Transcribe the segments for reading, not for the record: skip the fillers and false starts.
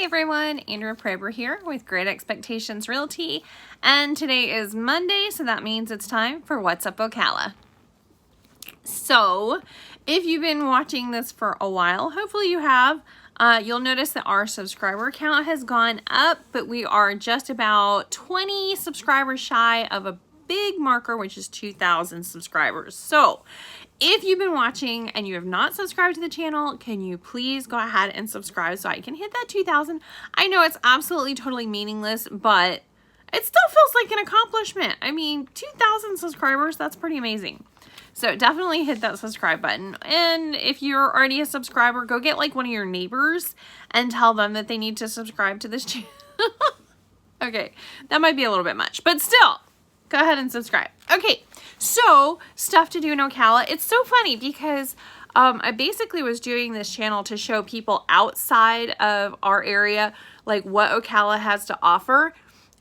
Hey everyone, Andrea Praber here with Great Expectations Realty, and today is Monday, so that means it's time for What's Up Ocala. So, if you've been watching this for a while, hopefully you have, you'll notice that our subscriber count has gone up, but we are just about 20 subscribers shy of a big marker, which is 2,000 subscribers. So, if you've been watching and you have not subscribed to the channel, can you please go ahead and subscribe so I can hit that 2,000? I know it's absolutely totally meaningless, but it still feels like an accomplishment. I mean, 2,000 subscribers, that's pretty amazing. So definitely hit that subscribe button. And if you're already a subscriber, go get like one of your neighbors and tell them that they need to subscribe to this channel. Okay, that might be a little bit much, but still, go ahead and subscribe. Okay, so stuff to do in Ocala. It's so funny because I basically was doing this channel to show people outside of our area like what Ocala has to offer.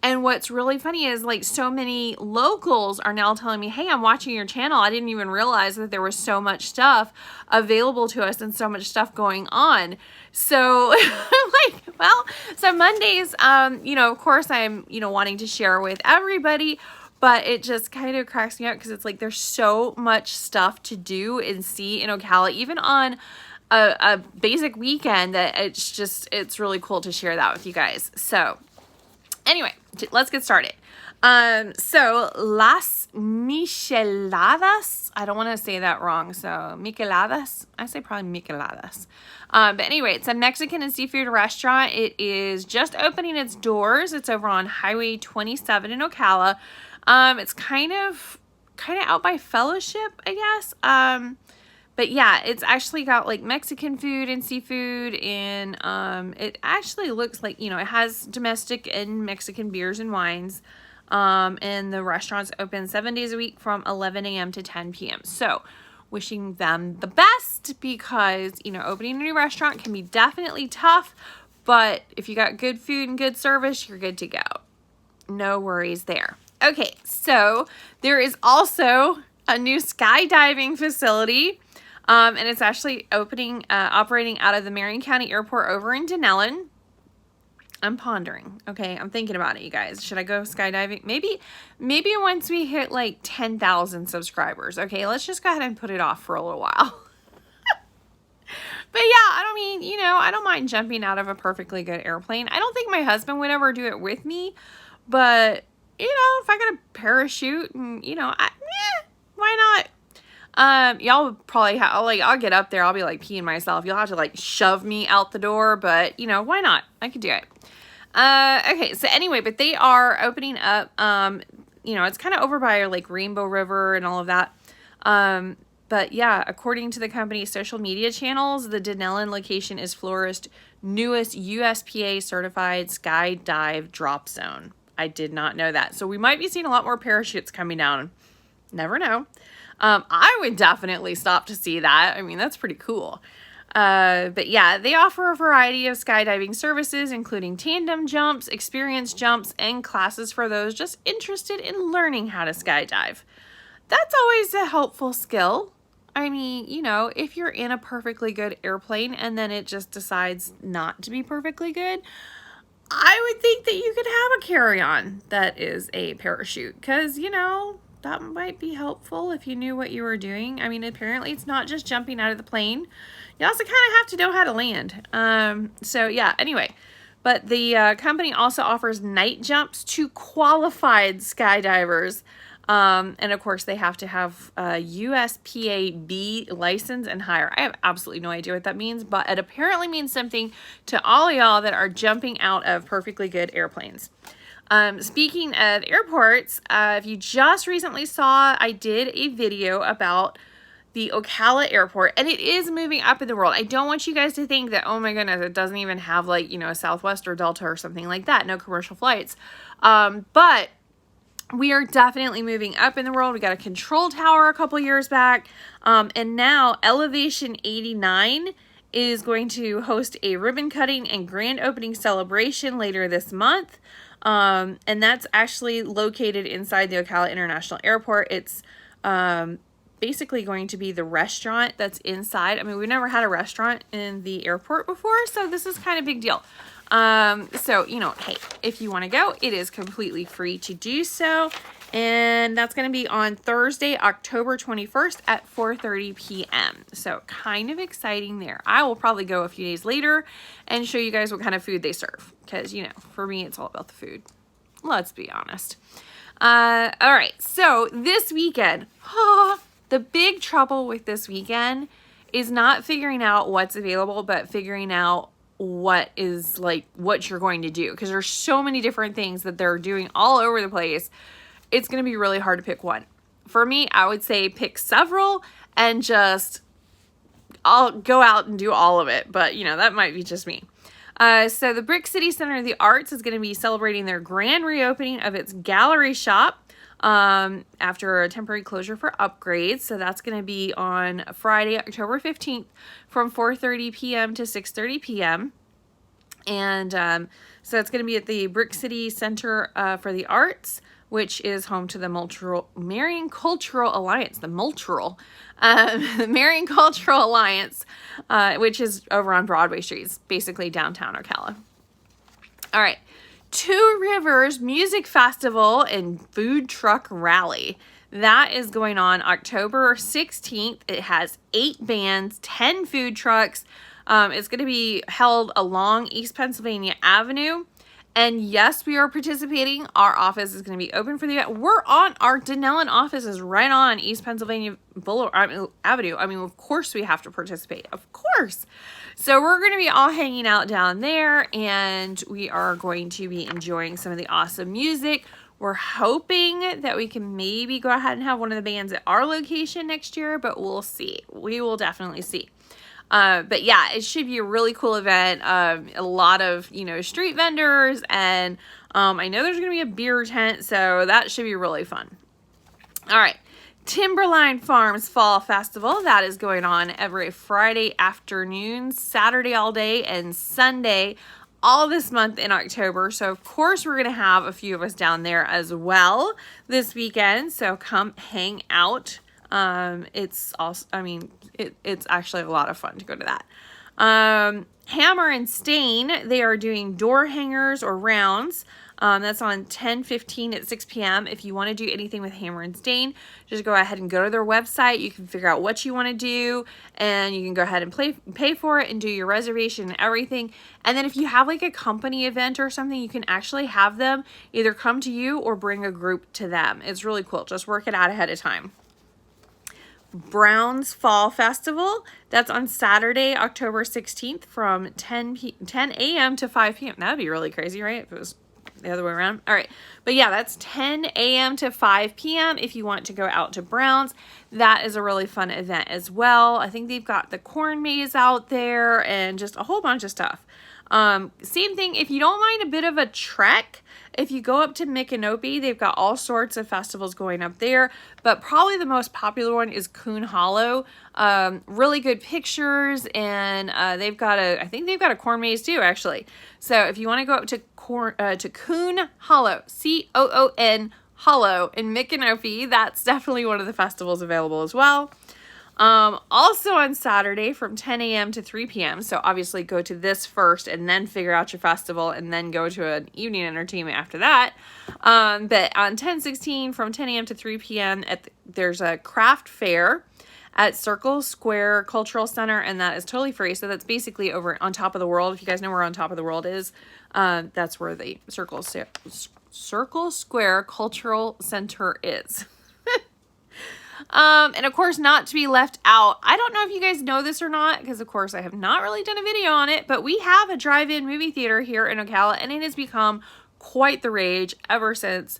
And what's really funny is like so many locals are now telling me, hey, I'm watching your channel. I didn't even realize that there was so much stuff available to us and so much stuff going on. So I'm like, well, so Mondays, of course I'm, wanting to share with everybody, but it just kind of cracks me up because it's like there's so much stuff to do and see in Ocala, even on a basic weekend, that it's really cool to share that with you guys. So anyway, let's get started. So Las Micheladas, I don't want to say that wrong, so Micheladas, I say probably Micheladas. But anyway, it's a Mexican and seafood restaurant. It is just opening its doors. It's over on Highway 27 in Ocala. It's kind of out by Fellowship, I guess. But yeah, it's actually got like Mexican food and seafood, and it actually looks like, it has domestic and Mexican beers and wines. And the restaurant's open 7 days a week from 11 a.m. to 10 p.m. So wishing them the best, because, opening a new restaurant can be definitely tough, but if you got good food and good service, you're good to go. No worries there. Okay, so there is also a new skydiving facility, and it's actually operating out of the Marion County Airport over in Denellen. I'm pondering. Okay, I'm thinking about it, you guys. Should I go skydiving? Maybe once we hit like 10,000 subscribers. Okay, let's just go ahead and put it off for a little while. But yeah, I don't mind jumping out of a perfectly good airplane. I don't think my husband would ever do it with me, but if I got a parachute and, why not? Y'all probably I'll get up there. I'll be like peeing myself. You'll have to like shove me out the door, but why not? I could do it. Okay. So anyway, but they are opening up, it's kind of over by like Rainbow River and all of that. But yeah, according to the company's social media channels, the Denellen location is Florida's newest USPA certified skydive drop zone. I did not know that. So we might be seeing a lot more parachutes coming down. Never know. I would definitely stop to see that. I mean, that's pretty cool. But yeah, they offer a variety of skydiving services, including tandem jumps, experience jumps, and classes for those just interested in learning how to skydive. That's always a helpful skill. I mean, if you're in a perfectly good airplane and then it just decides not to be perfectly good, I would think that you could have a carry-on that is a parachute, because, that might be helpful if you knew what you were doing. I mean, apparently it's not just jumping out of the plane. You also kind of have to know how to land. So yeah, anyway. But the company also offers night jumps to qualified skydivers. And of course, they have to have a USPA B license and higher. I have absolutely no idea what that means, but it apparently means something to all y'all that are jumping out of perfectly good airplanes. Speaking of airports, if you just recently saw, I did a video about the Ocala airport, and it is moving up in the world. I don't want you guys to think that, oh my goodness, it doesn't even have like, a Southwest or Delta or something like that. No commercial flights. But we are definitely moving up in the world. We got a control tower a couple years back. And now Elevation 89 is going to host a ribbon cutting and grand opening celebration later this month. And that's actually located inside the Ocala International Airport. It's basically going to be the restaurant that's inside. I mean, we've never had a restaurant in the airport before, so this is kind of a big deal. So, you know, hey, if you want to go, it is completely free to do so. And that's going to be on Thursday, October 21st at 4:30 p.m. So kind of exciting there. I will probably go a few days later and show you guys what kind of food they serve. Because, you know, for me, it's all about the food. Let's be honest. All right. So this weekend, the big trouble with this weekend is not figuring out what's available, but figuring out what is like what you're going to do. Because there's so many different things that they're doing all over the place. It's going to be really hard to pick one. For me, I would say pick several and just I'll go out and do all of it. But, you know, that might be just me. So the Brick City Center of the Arts is going to be celebrating their grand reopening of its gallery shop after a temporary closure for upgrades. So that's going to be on Friday, October 15th from 4:30 p.m. to 6:30 p.m. And so it's going to be at the Brick City Center for the Arts, which is home to the Marian Cultural Alliance, the Marian Cultural Alliance, which is over on Broadway Street. It's basically downtown Ocala. All right. Two Rivers Music Festival and Food Truck Rally. That is going on October 16th. It has 8 bands, 10 food trucks. It's going to be held along East Pennsylvania Avenue. And yes, we are participating. Our office is going to be open for the event. We're on, our Denellen office is right on East Pennsylvania Avenue. I mean, of course we have to participate. Of course. So we're going to be all hanging out down there, and we are going to be enjoying some of the awesome music. We're hoping that we can maybe go ahead and have one of the bands at our location next year, but we'll see. We will definitely see. But yeah, it should be a really cool event. A lot of, you know, street vendors, and I know there's going to be a beer tent, so that should be really fun. All right. Timberline Farms Fall Festival. That is going on every Friday afternoon, Saturday all day, and Sunday all this month in October. So of course we're going to have a few of us down there as well this weekend. So come hang out. It's also, I mean, it's actually a lot of fun to go to that. Hammer and Stain, they are doing door hangers or rounds. That's on 10/15 at 6 p.m. If you want to do anything with Hammer and Stain, just go ahead and go to their website. You can figure out what you want to do, and you can go ahead and pay for it and do your reservation and everything. And then if you have like a company event or something, you can actually have them either come to you or bring a group to them. It's really cool. Just work it out ahead of time. Brown's Fall Festival. That's on Saturday, October 16th from 10 a.m. to 5 p.m. That would be really crazy, right? If it was the other way around. All right. But yeah, that's 10 a.m. to 5 p.m. if you want to go out to Brown's. That is a really fun event as well. I think they've got the corn maze out there and just a whole bunch of stuff. Same thing, if you don't mind a bit of a trek, if you go up to Micanopy, they've got all sorts of festivals going up there, but probably the most popular one is Coon Hollow. Really good pictures, and they've got I think they've got a corn maze too, actually. So if you want to go up to Coon Hollow, Coon Hollow in Micanopy, that's definitely one of the festivals available as well. Also on Saturday from 10 a.m. to 3 p.m. So obviously go to this first and then figure out your festival and then go to an evening entertainment after that. But on 10/16 from 10 a.m. to 3 p.m. there's a craft fair at Circle Square Cultural Center, and that is totally free. So that's basically over on Top of the World. If you guys know where on Top of the World is, that's where the Circle Square Cultural Center is. And of course, not to be left out, I don't know if you guys know this or not, because of course I have not really done a video on it, but we have a drive-in movie theater here in Ocala, and it has become quite the rage ever since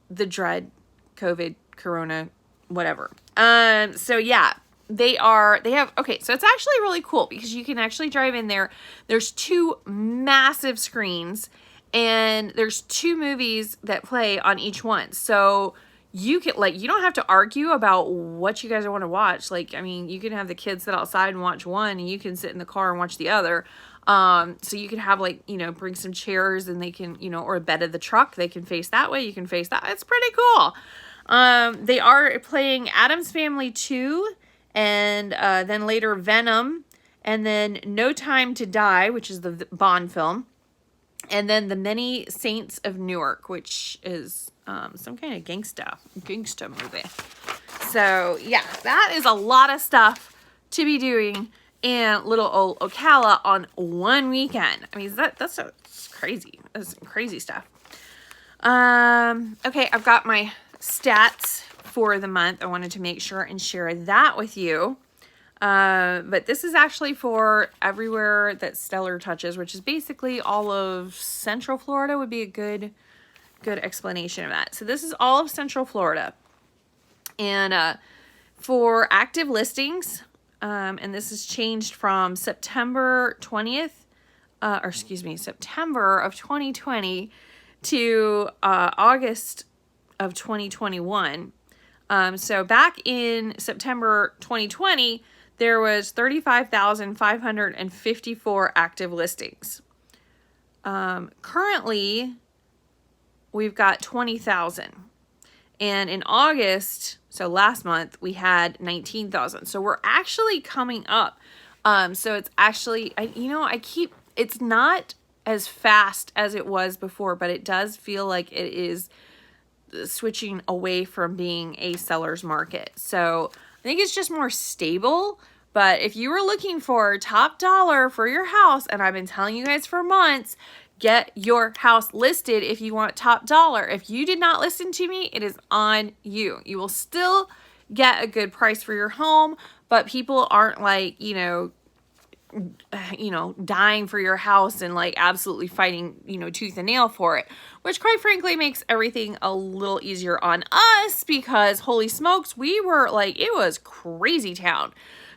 the dread COVID, Corona, whatever. So yeah, okay, so it's actually really cool because you can actually drive in there. There's 2 massive screens, and there's 2 movies that play on each one. So you can, like, you don't have to argue about what you guys want to watch. Like, I mean, you can have the kids sit outside and watch one, and you can sit in the car and watch the other. So you can have, like, you know, bring some chairs, and they can, you know, or a bed of the truck. They can face that way. You can face that. It's pretty cool. They are playing Addams Family 2, and then later Venom, and then No Time to Die, which is the Bond film. And then The Many Saints of Newark, which is some kind of gangsta movie. So yeah, that is a lot of stuff to be doing in little old Ocala on one weekend. I mean, that's crazy. That's some crazy stuff. Okay, I've got my stats for the month. I wanted to make sure and share that with you. But this is actually for everywhere that Stellar touches, which is basically all of Central Florida would be a good explanation of that. So this is all of Central Florida. And for active listings, and this has changed from September of 2020 to August of 2021. So back in September 2020, there was 35,554 active listings. Currently, we've got 20,000. And in August, so last month, we had 19,000. So we're actually coming up. So it's actually, it's not as fast as it was before, but it does feel like it is switching away from being a seller's market. So I think it's just more stable. But if you were looking for top dollar for your house, and I've been telling you guys for months, get your house listed if you want top dollar. If you did not listen to me, it is on you. You will still get a good price for your home, but people aren't like, dying for your house and like absolutely fighting, tooth and nail for it, which quite frankly makes everything a little easier on us because holy smokes, we were like, it was crazy town.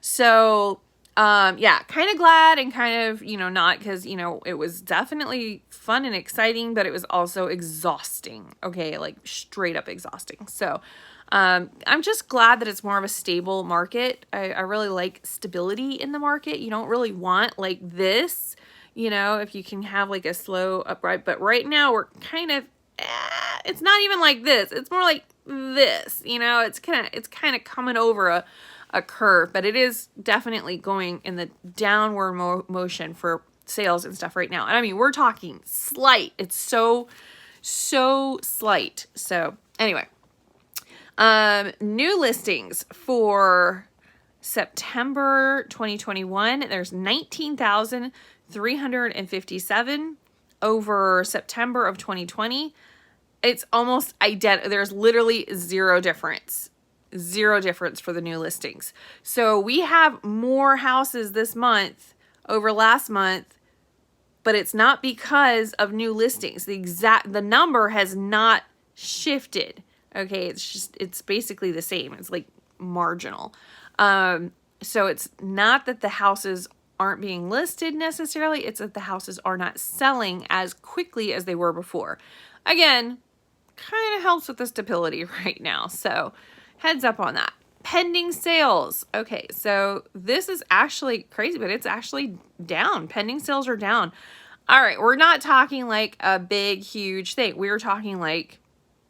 So, yeah, kind of glad and kind of, not because, it was definitely fun and exciting, but it was also exhausting. Okay. Like straight up exhausting. So, I'm just glad that it's more of a stable market. I really like stability in the market. You don't really want like this, if you can have like a slow upright, but right now we're kind of, it's not even like this. It's more like this, it's kind of coming over a curve, but it is definitely going in the downward motion for sales and stuff right now. And I mean, we're talking slight. It's so slight. So anyway, new listings for September 2021, there's 19,357 over September of 2020. It's almost identical. There's literally zero difference for the new listings. So we have more houses this month over last month, but it's not because of new listings. The number has not shifted. Okay. It's basically the same. It's like marginal. So it's not that the houses aren't being listed necessarily. It's that the houses are not selling as quickly as they were before. Again, kind of helps with the stability right now. So heads up on that. Pending sales. Okay, so this is actually crazy, but it's actually down. Pending sales are down. All right, we're not talking like a big, huge thing. We're talking like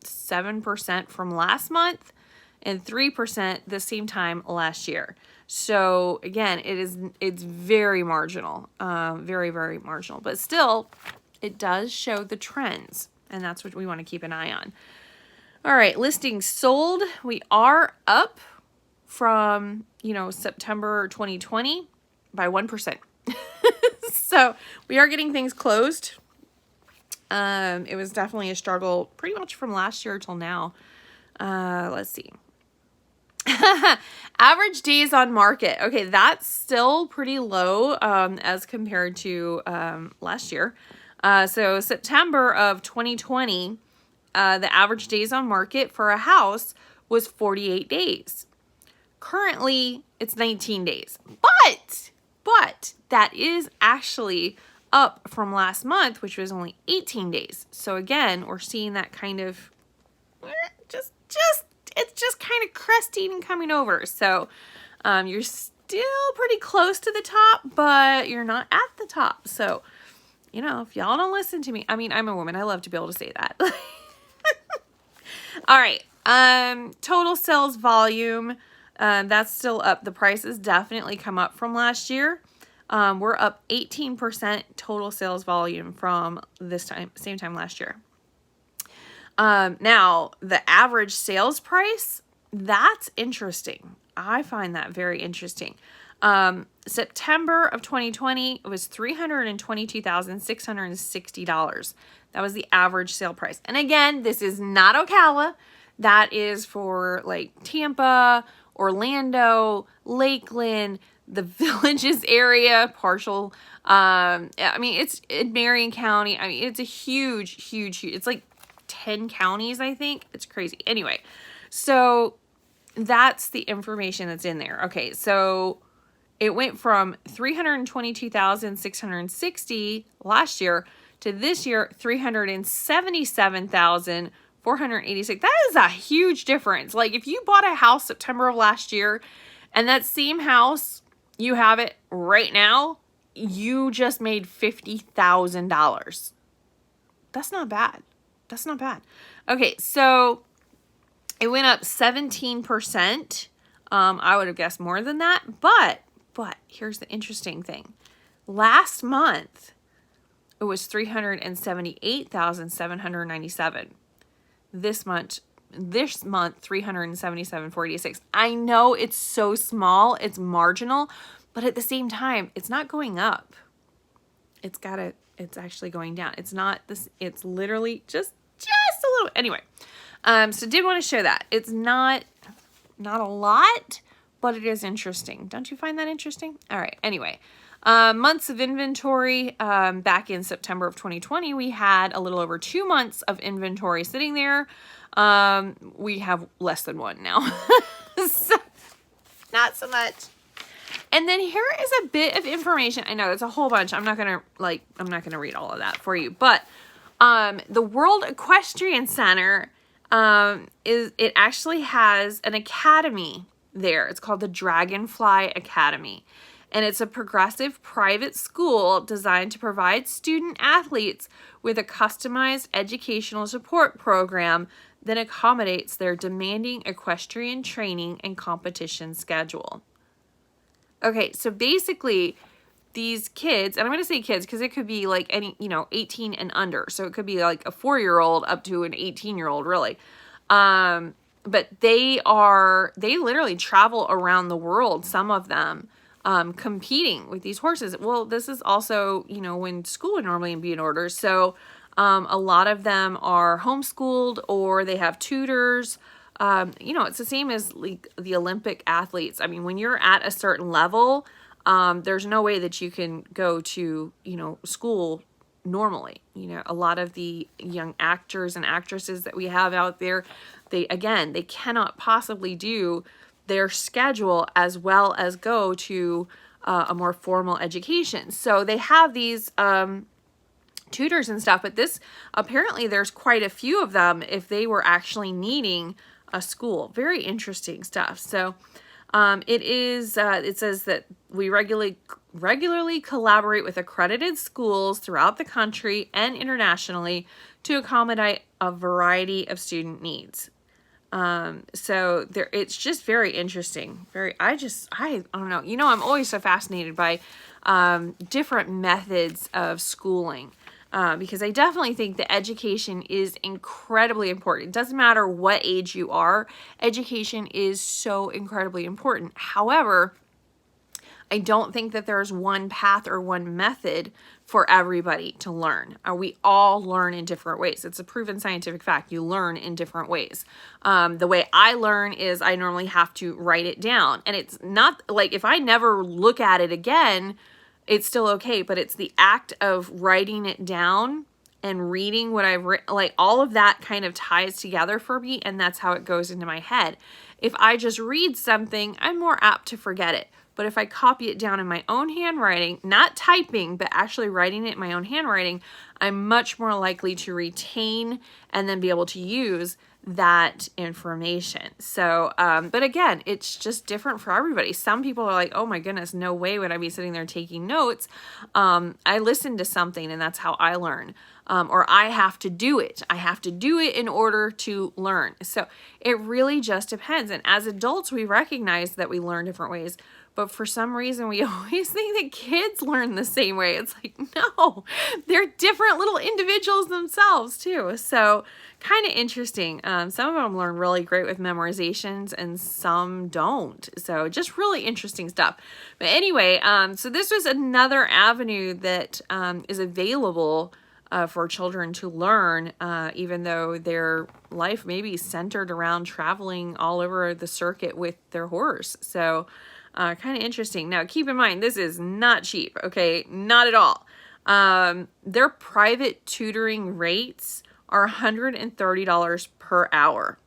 7% from last month and 3% the same time last year. So again, it's very marginal, very, very marginal, but still it does show the trends, and that's what we want to keep an eye on. All right, listings sold. We are up from, September 2020 by 1%. So we are getting things closed. It was definitely a struggle pretty much from last year till now. Let's see. Average days on market. Okay, that's still pretty low as compared to last year. So September of 2020, the average days on market for a house was 48 days. Currently, it's 19 days. But that is actually up from last month, which was only 18 days. So again, we're seeing that kind of it's just kind of cresting and coming over. So you're still pretty close to the top, but you're not at the top. So, if y'all don't listen to me, I mean, I'm a woman. I love to be able to say that. All right. Total sales volume, that's still up. The prices definitely come up from last year. We're up 18% total sales volume from same time last year. Now, the average sales price, that's interesting. I find that very interesting. September of 2020, it was $322,660. That was the average sale price. And again, this is not Ocala. That is for like Tampa, Orlando, Lakeland, the Villages area, partial. I mean, it's in Marion County. I mean, it's a huge, it's like 10 counties, I think. It's crazy. Anyway, so that's the information that's in there. Okay, so it went from 322,660 last year to this year 377,486. That is a huge difference. Like if you bought a house September of last year and that same house, you have it right now, you just made $50,000. That's not bad. That's not bad. Okay, so it went up 17%. I would have guessed more than that, but here's the interesting thing. Last month, it was 378,797. This month, 377,486. I know it's so small, it's marginal, but at the same time, it's not going up. It's actually going down. It's not this, it's literally just a little. Anyway, so did want to show that. It's not a lot, but it is interesting. Don't you find that interesting? All right. Anyway, months of inventory. Back in September of 2020, we had a little over 2 months of inventory sitting there. We have less than one now. So, not so much. And then here is a bit of information. I know it's a whole bunch. I'm not gonna read all of that for you. But the World Equestrian Center it actually has an academy there. It's called the Dragonfly Academy. And it's a progressive private school designed to provide student athletes with a customized educational support program that accommodates their demanding equestrian training and competition schedule. Okay, so basically these kids, and I'm going to say kids because it could be like any, 18 and under. So it could be like a 4-year-old up to an 18-year-old really. But they literally travel around the world, some of them, competing with these horses. Well, this is also, when school would normally be in order. So a lot of them are homeschooled or they have tutors. It's the same as like the Olympic athletes. I mean, when you're at a certain level, there's no way that you can go to, school normally. A lot of the young actors and actresses that we have out there, they cannot possibly do their schedule as well as go to a more formal education. So they have these tutors and stuff, but apparently there's quite a few of them if they were actually needing a school. Very interesting stuff. So it says that we regularly collaborate with accredited schools throughout the country and internationally to accommodate a variety of student needs. So it's just very interesting. I don't know. I'm always so fascinated by different methods of schooling. Because I definitely think that education is incredibly important. It doesn't matter what age you are, education is so incredibly important. However, I don't think that there's one path or one method for everybody to learn. We all learn in different ways. It's a proven scientific fact. You learn in different ways. The way I learn is I normally have to write it down. And it's not like if I never look at it again, it's still okay, but it's the act of writing it down and reading what I've written, like all of that kind of ties together for me, and that's how it goes into my head. If I just read something, I'm more apt to forget it. But if I copy it down in my own handwriting, not typing, but actually writing it in my own handwriting, I'm much more likely to retain and then be able to use that information. So, but again, it's just different for everybody. Some people are like, oh my goodness, no way would I be sitting there taking notes. I listen to something and that's how I learn. Or I have to do it. I have to do it in order to learn. So it really just depends. And as adults, we recognize that we learn different ways, But for some reason, we always think that kids learn the same way. It's like, no, they're different little individuals themselves too. So kind of interesting. Some of them learn really great with memorizations and some don't. So just really interesting stuff. But anyway, so this was another avenue that is available for children to learn, even though their life may be centered around traveling all over the circuit with their horse. So kind of interesting. Now, keep in mind, this is not cheap, okay? Not at all. Their private tutoring rates are $130 per hour,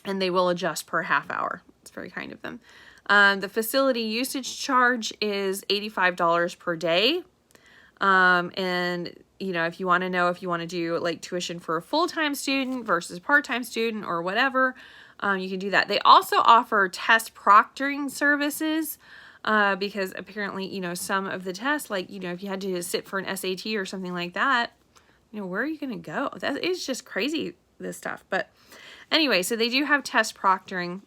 and they will adjust per half hour. It's very kind of them. The facility usage charge is $85 per day. And you know, if you want to know if you want to do like tuition for a full-time student versus part-time student or whatever, you can do that. They also offer test proctoring services, because apparently, you know, some of the tests, like, you know, if you had to sit for an SAT or something like that, you know, where are you going to go? That is just crazy, this stuff. But anyway, so they do have test proctoring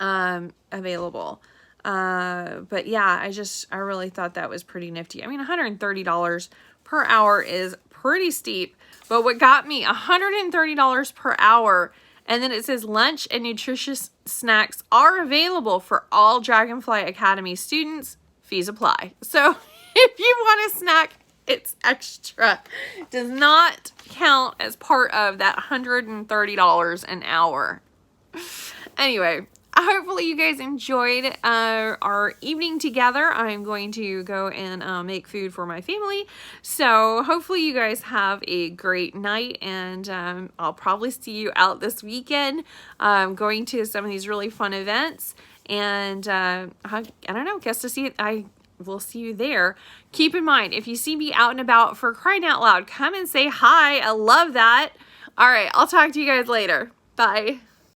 available. But yeah, I really thought that was pretty nifty. I mean, $130 per hour is pretty steep, but what got me, $130 per hour, and then it says lunch and nutritious snacks are available for all Dragonfly Academy students. Fees apply. So if you want a snack, it's extra. It does not count as part of that $130 an hour. Anyway, hopefully you guys enjoyed our evening together. I'm going to go and make food for my family. So hopefully you guys have a great night, and I'll probably see you out this weekend going to some of these really fun events. And I don't know, guess to see it. I will see you there. Keep in mind, if you see me out and about, for crying out loud, come and say hi. I love that. All right, I'll talk to you guys later. Bye.